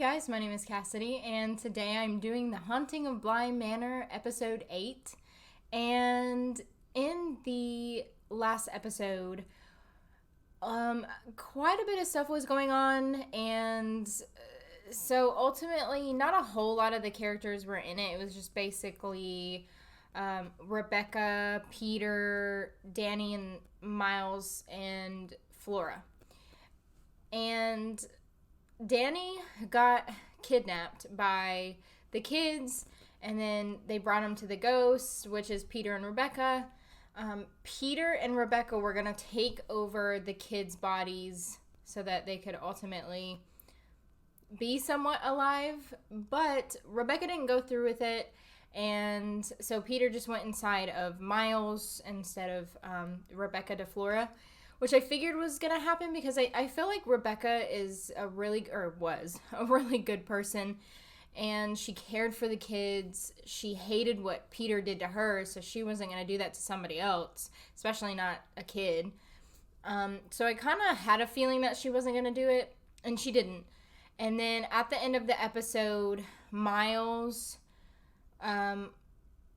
Hey guys, my name is Cassidy, and today I'm doing The Haunting of Bly Manor, episode 8. And in the last episode, quite a bit of stuff was going on, and so ultimately, not a whole lot of the characters were in it. It was just basically Rebecca, Peter, Danny, and Miles, and Flora. And Danny got kidnapped by the kids, and then they brought him to the ghosts, which is Peter and Rebecca. Peter and Rebecca were going to take over the kids' bodies so that they could ultimately be somewhat alive, but Rebecca didn't go through with it, and so Peter just went inside of Miles instead of Rebecca to Flora, which I figured was going to happen because I feel like Rebecca was a really good person, and she cared for the kids. She hated what Peter did to her, so she wasn't going to do that to somebody else, especially not a kid. So I kind of had a feeling that she wasn't going to do it, and she didn't. And then at the end of the episode, Miles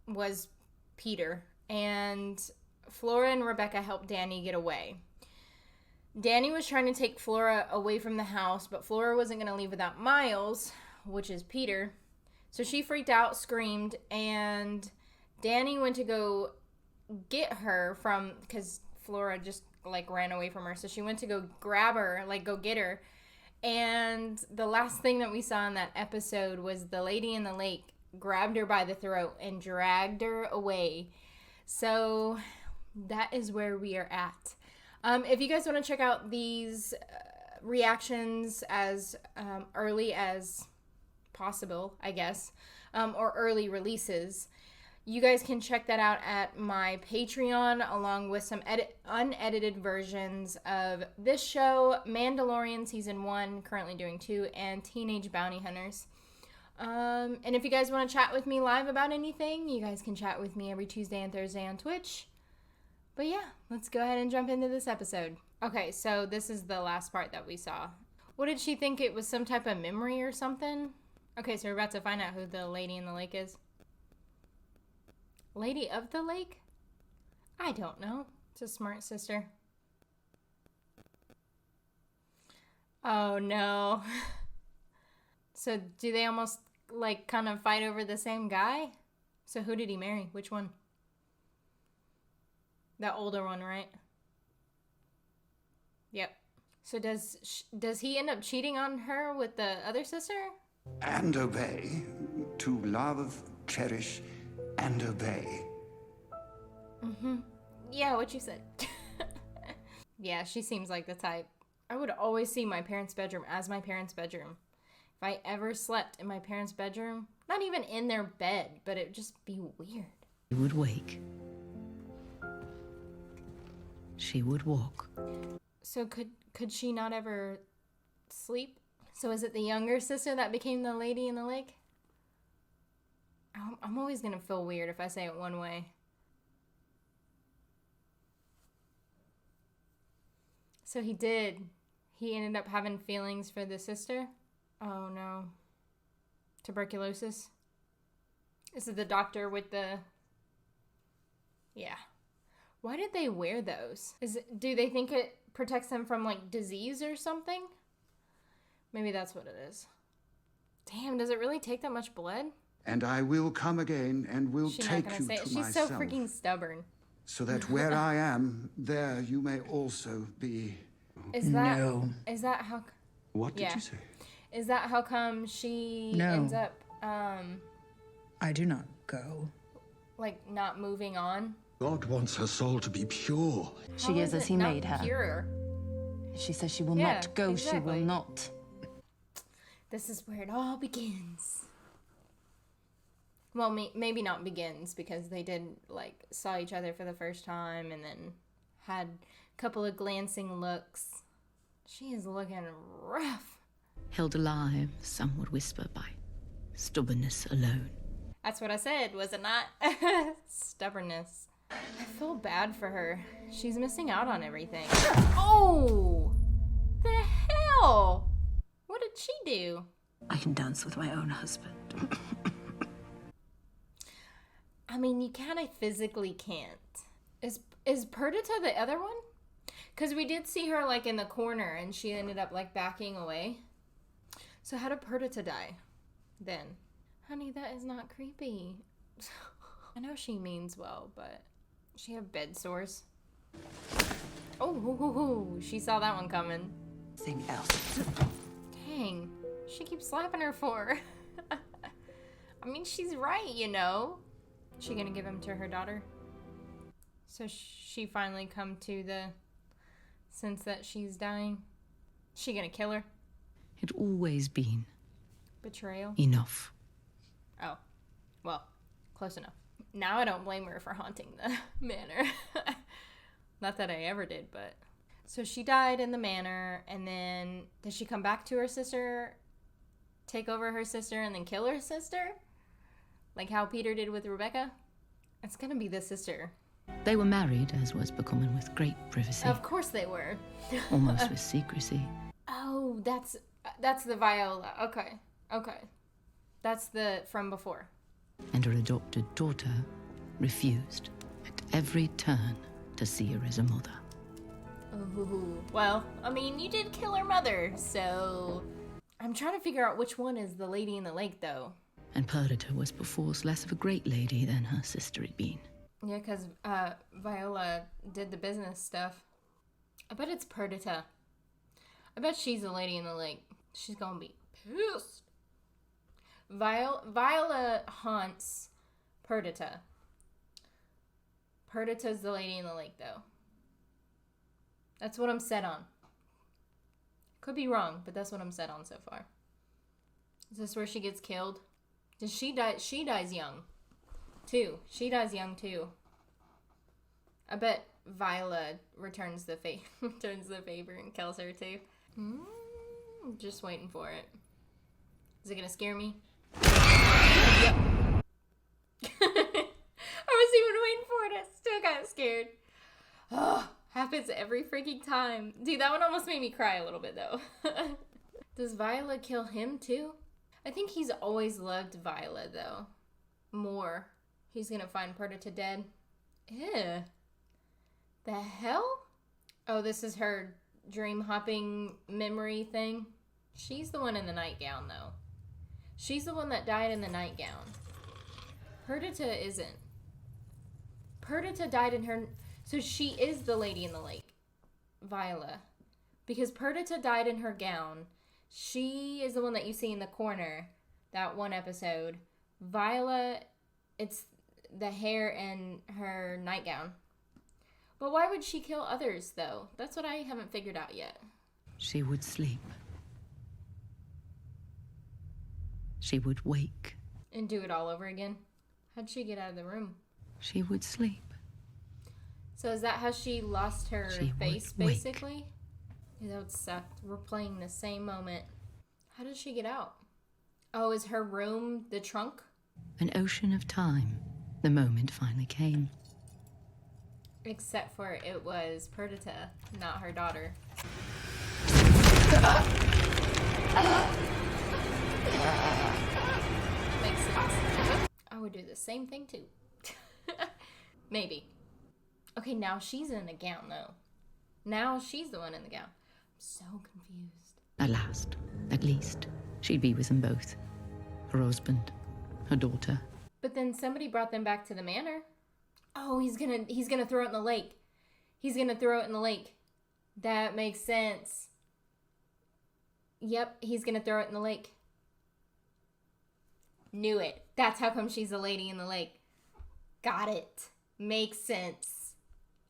was Peter, and Flora and Rebecca helped Danny get away. Danny was trying to take Flora away from the house, but Flora wasn't going to leave without Miles, which is Peter. So she freaked out, screamed, and Danny went to go get her because Flora just ran away from her. So she went to go grab her, go get her. And the last thing that we saw in that episode was the lady in the lake grabbed her by the throat and dragged her away. So that is where we are at. If you guys want to check out these reactions as early as possible, I guess, or early releases, you guys can check that out at my Patreon, along with some unedited versions of this show, Mandalorian Season 1, currently doing 2, and Teenage Bounty Hunters. And if you guys want to chat with me live about anything, you guys can chat with me every Tuesday and Thursday on Twitch. But yeah, let's go ahead and jump into this episode. Okay, so this is the last part that we saw. What did she think? It was some type of memory or something? Okay, so we're about to find out who the lady in the lake is. Lady of the lake? I don't know. It's a smart sister. Oh no. So do they almost kind of fight over the same guy? So who did he marry? Which one? The older one, right? Yep. So does he end up cheating on her with the other sister? And obey, to love, cherish, and obey. Mm-hmm. Yeah, what you said. Yeah, she seems like the type. I would always see my parents' bedroom as my parents' bedroom. If I ever slept in my parents' bedroom, not even in their bed, but it would just be weird. She would wake. She would walk. So could she not ever sleep? So is it the younger sister that became the lady in the lake? I'm always going to feel weird if I say it one way. So he did. He ended up having feelings for the sister? Oh no. Tuberculosis? Is it the doctor with the... Yeah. Why did they wear those? Do they think it protects them from disease or something? Maybe that's what it is. Damn, does it really take that much blood? And I will come again and will take you to myself. She's so freaking stubborn. So that where I am, there you may also be. Is that how... What did you say? Is that how come she No. ends up, I do not go. not moving on? God wants her soul to be pure. She is as he made her. Pure? She says she will Yeah, not go, exactly. she will not. This is where it all begins. Well, maybe not begins, because they did, saw each other for the first time and then had a couple of glancing looks. She is looking rough. Held alive, some would whisper, by stubbornness alone. That's what I said, was it not? Stubbornness. I feel bad for her. She's missing out on everything. Oh! The hell? What did she do? I can dance with my own husband. I mean, you kind of physically can't. Is Perdita the other one? Because we did see her, like, in the corner, and she ended up, like, backing away. So how did Perdita die then? Honey, that is not creepy. I know she means well, but she have bed sores. Oh, she saw that one coming. Something else. Dang, she keeps slapping her for. I mean, she's right, you know. Is she gonna give him to her daughter? So she finally come to the sense that she's dying. She gonna kill her? It always been Betrayal? enough. Oh, well, close enough. Now I don't blame her for haunting the manor. Not that I ever did, but... So she died in the manor, and then did she come back to her sister, take over her sister, and then kill her sister? Like how Peter did with Rebecca? It's gonna be the sister. They were married, as was becoming, with great privacy. Of course they were. Almost with secrecy. Oh, that's the Viola. Okay. That's the from before. And her adopted daughter refused at every turn to see her as a mother. Ooh. Well, I mean, you did kill her mother, so... I'm trying to figure out which one is the lady in the lake, though. And Perdita was perforce less of a great lady than her sister had been. Yeah, because Viola did the business stuff. I bet it's Perdita. I bet she's the lady in the lake. She's gonna be pissed. Viola haunts Perdita. Perdita's the lady in the lake, though. That's what I'm set on. Could be wrong, but that's what I'm set on so far. Is this where she gets killed? Does she die? She dies young, too. She dies young, too. I bet Viola returns the favor and kills her, too. Just waiting for it. Is it gonna scare me? Yep. I was even waiting for it. I still got scared. Oh, happens every freaking time. Dude, that one almost made me cry a little bit, though. Does Viola kill him, too? I think he's always loved Viola, though. More. He's gonna find Perdita dead. Ew. The hell? Oh, this is her dream hopping memory thing. She's the one in the nightgown, though. She's the one that died in the nightgown. Perdita isn't. Perdita died in her... So she is the lady in the lake. Viola. Because Perdita died in her gown. She is the one that you see in the corner. That one episode. Viola, it's the hair and her nightgown. But why would she kill others, though? That's what I haven't figured out yet. She would sleep. She would wake. And do it all over again? How'd she get out of the room? She would sleep. So is that how she lost her face, basically? Yeah, that would suck. We're playing the same moment. How did she get out? Oh, is her room the trunk? An ocean of time. The moment finally came. Except for it was Perdita, not her daughter. Makes sense. I would do the same thing too. Maybe. Okay, now she's in a gown though. Now she's the one in the gown. I'm so confused. At last, at least, she'd be with them both. Her husband, her daughter. But then somebody brought them back to the manor. Oh, he's gonna throw it in the lake. He's gonna throw it in the lake. That makes sense. Yep, he's gonna throw it in the lake. Knew it. That's how come she's a lady in the lake. Got it. Makes sense.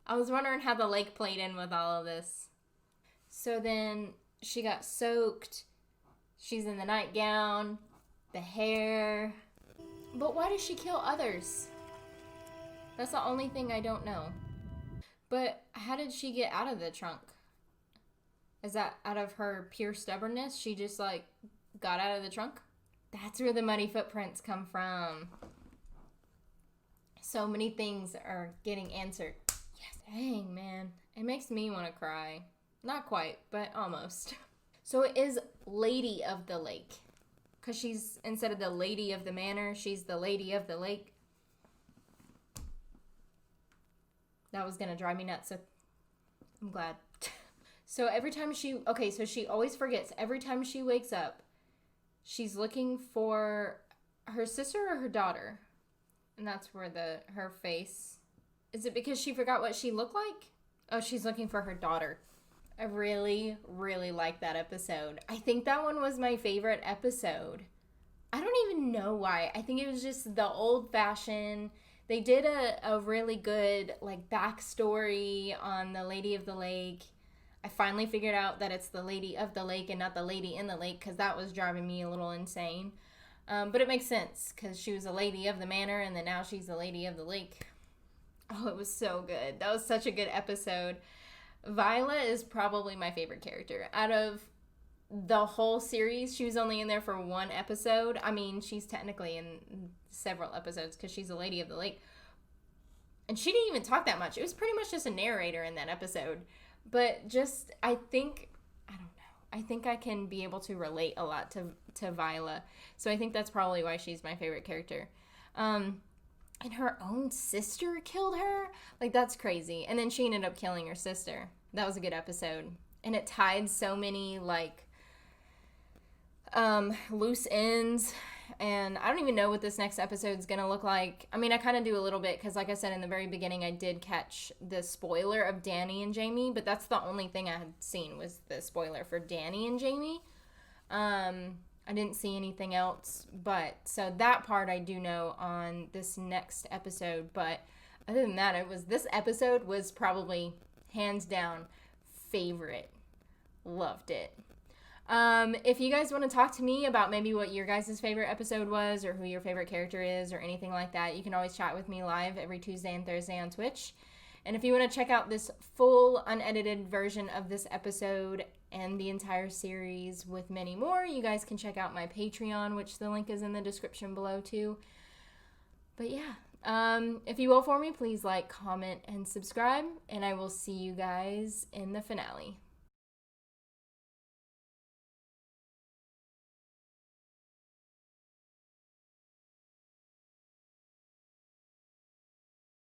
I was wondering how the lake played in with all of this. So then she got soaked. She's in the nightgown. The hair. But why does she kill others? That's the only thing I don't know. But how did she get out of the trunk? Is that out of her pure stubbornness? She just, like, got out of the trunk? That's where the muddy footprints come from. So many things are getting answered. Yes. Dang, man. It makes me want to cry. Not quite, but almost. So it is Lady of the Lake. because she's, instead of the lady of the manor, she's the lady of the lake. That was going to drive me nuts, so I'm glad. So every time she always forgets. Every time she wakes up, she's looking for her sister or her daughter. And that's where her face... Is it because she forgot what she looked like? Oh, she's looking for her daughter. I really, really like that episode. I think that one was my favorite episode. I don't even know why. I think it was just the old-fashioned... They did a really good, like, backstory on the Lady of the Lake. I finally figured out that it's the Lady of the Lake and not the Lady in the Lake, because that was driving me a little insane. But it makes sense, because she was a Lady of the Manor, and then now she's the Lady of the Lake. Oh, it was so good. That was such a good episode. Violet is probably my favorite character. Out of the whole series, she was only in there for one episode. I mean, she's technically in several episodes because she's a Lady of the Lake. And she didn't even talk that much. It was pretty much just a narrator in that episode. But just, I think I can be able to relate a lot to Viola. So I think that's probably why she's my favorite character. And her own sister killed her? Like, that's crazy. And then she ended up killing her sister. That was a good episode. And it tied so many, like, loose ends. And I don't even know what this next episode's gonna look like. I mean, I kind of do a little bit, because like I said in the very beginning, I did catch the spoiler of Danny and Jamie, but that's the only thing I had seen was the spoiler for Danny and Jamie. I didn't see anything else, but so that part I do know on this next episode. But other than that, this episode was probably hands down favorite. Loved it. If you guys want to talk to me about maybe what your guys' favorite episode was, or who your favorite character is, or anything like that, you can always chat with me live every Tuesday and Thursday on Twitch. And if you want to check out this full unedited version of this episode and the entire series with many more, you guys can check out my Patreon, which the link is in the description below too. But yeah, if you will for me, please like, comment, and subscribe, and I will see you guys in the finale.